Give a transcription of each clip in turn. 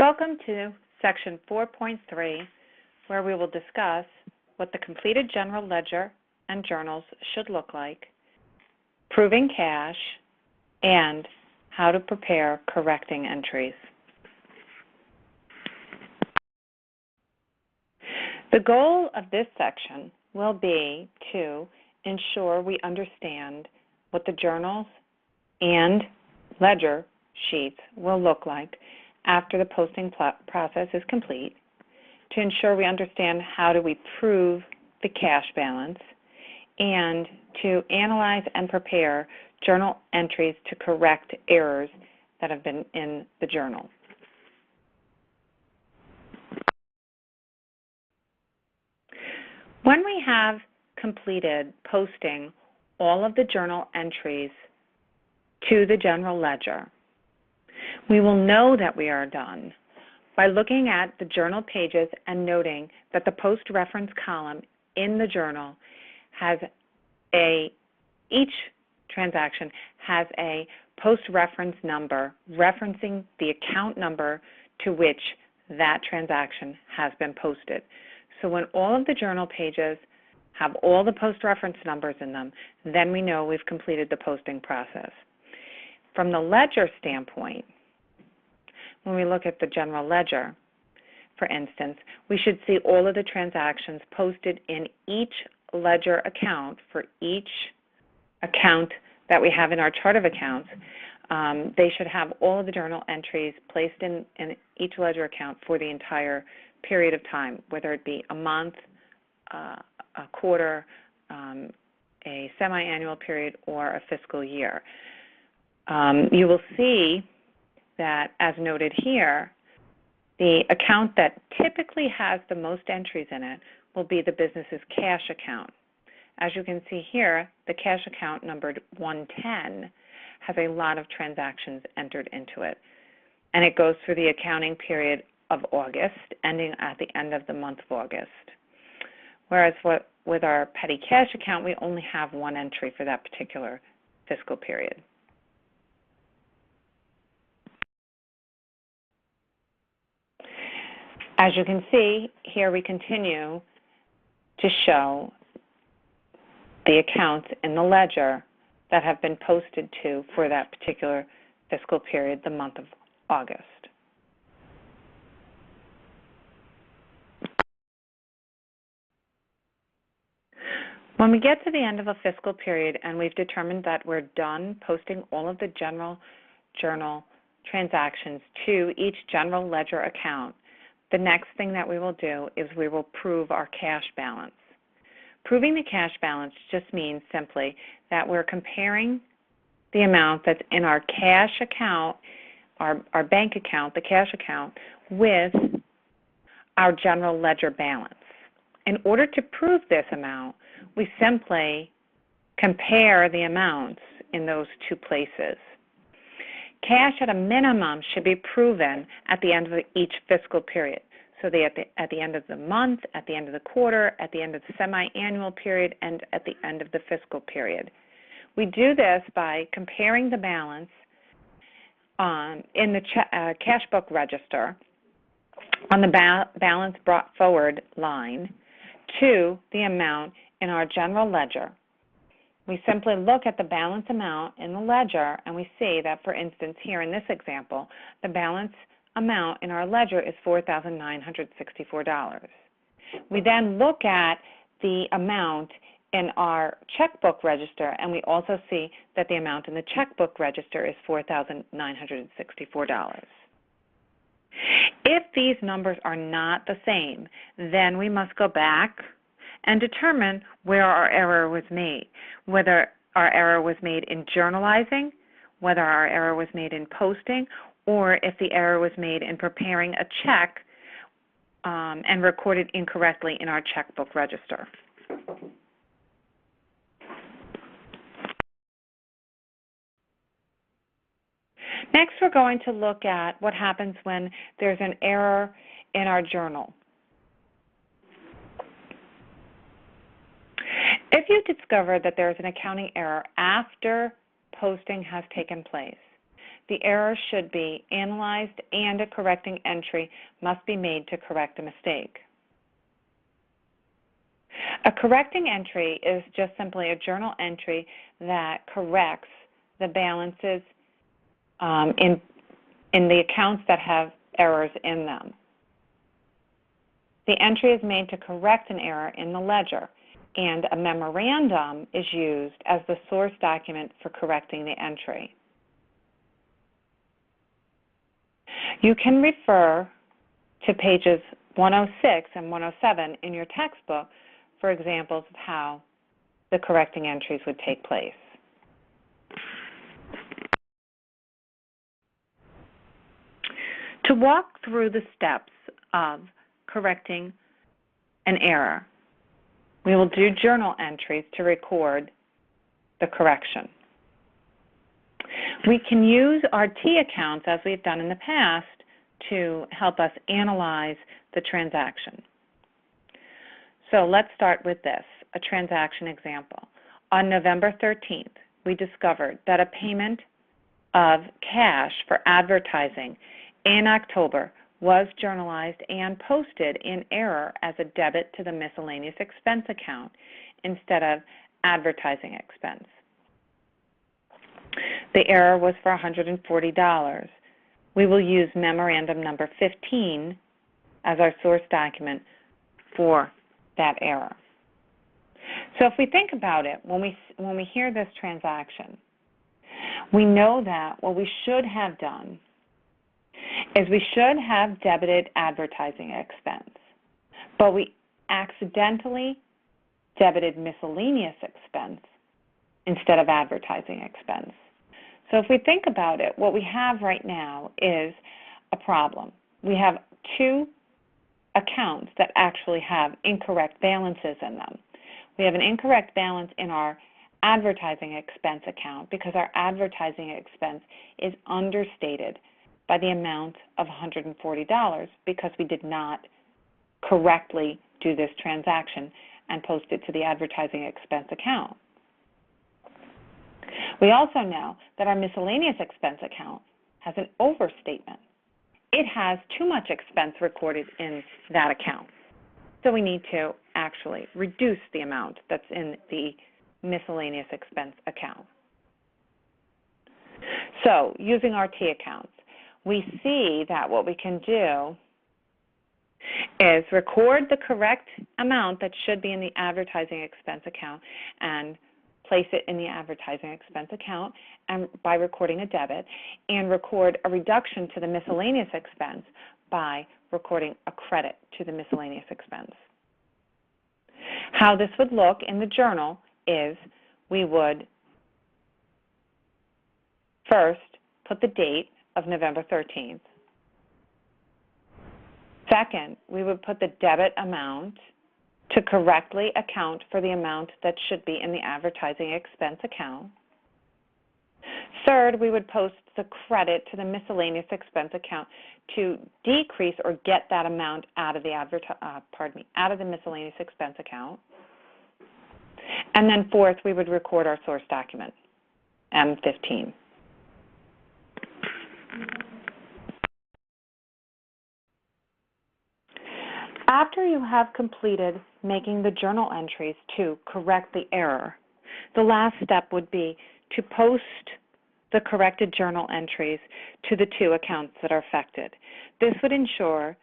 Welcome to Section 4.3, where we will discuss what the completed general ledger and journals should look like, proving cash, and how to prepare correcting entries. The goal of this section will be to ensure we understand what the journals and ledger sheets will look like after the posting process is complete, to ensure we understand how do we prove the cash balance, and to analyze and prepare journal entries to correct errors that have been in the journal. When we have completed posting all of the journal entries to the general ledger, we will know that we are done by looking at the journal pages and noting that the post reference column in the journal has each transaction has a post reference number referencing the account number to which that transaction has been posted. So when all of the journal pages have all the post reference numbers in them, then we know we've completed the posting process. From the ledger standpoint, when we look at the general ledger, for instance, we should see all of the transactions posted in each ledger account for each account that we have in our chart of accounts. They should have all of the journal entries placed in each ledger account for the entire period of time, whether it be a month, a quarter, a semi-annual period, or a fiscal year. You will see that, as noted here, the account that typically has the most entries in it will be the business's cash account. As you can see here, the cash account numbered 110 has a lot of transactions entered into it, and it goes through the accounting period of August, ending at the end of the month of August. Whereas with our petty cash account, we only have one entry for that particular fiscal period. As you can see, here we continue to show the accounts in the ledger that have been posted to for that particular fiscal period, the month of August. When we get to the end of a fiscal period and we've determined that we're done posting all of the general journal transactions to each general ledger account, the next thing that we will do is we will prove our cash balance. Proving the cash balance just means simply that we're comparing the amount that's in our cash account, our bank account, the cash account, with our general ledger balance. In order to prove this amount, we simply compare the amounts in those two places. Cash at a minimum should be proven at the end of each fiscal period. So at the end of the month, at the end of the quarter, at the end of the semi-annual period, and at the end of the fiscal period. We do this by comparing the balance in the cash book register on the balance brought forward line to the amount in our general ledger. We simply look at the balance amount in the ledger and we see that, for instance, here in this example, the balance amount in our ledger is $4,964. We then look at the amount in our checkbook register and we also see that the amount in the checkbook register is $4,964. If these numbers are not the same, then we must go back and determine where our error was made, whether our error was made in journalizing, whether our error was made in posting, or if the error was made in preparing a check and recorded incorrectly in our checkbook register. Next, we're going to look at what happens when there's an error in our journal. If you discover that there is an accounting error after posting has taken place, the error should be analyzed and a correcting entry must be made to correct a mistake. A correcting entry is just simply a journal entry that corrects the balances in the accounts that have errors in them. The entry is made to correct an error in the ledger, and a memorandum is used as the source document for correcting the entry. You can refer to pages 106 and 107 in your textbook for examples of how the correcting entries would take place. To walk through the steps of correcting an error, we will do journal entries to record the correction. We can use our T accounts, as we've done in the past, to help us analyze the transaction. So let's start with this, a transaction example. On November 13th, we discovered that a payment of cash for advertising in October was journalized and posted in error as a debit to the miscellaneous expense account instead of advertising expense. The error was for $140. We will use memorandum number 15 as our source document for that error. So if we think about it, when we hear this transaction, we know that what we should have done is we should have debited advertising expense, but we accidentally debited miscellaneous expense instead of advertising expense. So if we think about it, what we have right now is a problem. We have two accounts that actually have incorrect balances in them. We have an incorrect balance in our advertising expense account because our advertising expense is understated by the amount of $140 because we did not correctly do this transaction and post it to the advertising expense account. We also know that our miscellaneous expense account has an overstatement. It has too much expense recorded in that account. So we need to actually reduce the amount that's in the miscellaneous expense account. So using our T accounts, we see that what we can do is record the correct amount that should be in the advertising expense account and place it in the advertising expense account and by recording a debit, and record a reduction to the miscellaneous expense by recording a credit to the miscellaneous expense. How this would look in the journal is we would first put the date of November 13th. Second, we would put the debit amount to correctly account for the amount that should be in the advertising expense account. Third, we would post the credit to the miscellaneous expense account to decrease or get that amount out of the out of the miscellaneous expense account. And then fourth, we would record our source document, M15. After you have completed making the journal entries to correct the error, the last step would be to post the corrected journal entries to the two accounts that are affected. This would ensure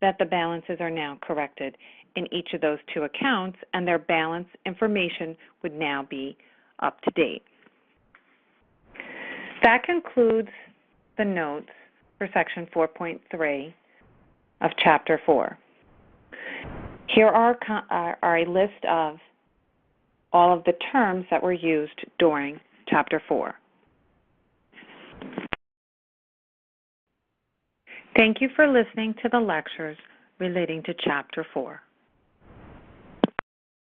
that the balances are now corrected in each of those two accounts, and their balance information would now be up to date. That concludes the notes for Section 4.3 of Chapter 4. Here are a list of all of the terms that were used during Chapter 4. Thank you for listening to the lectures relating to Chapter 4.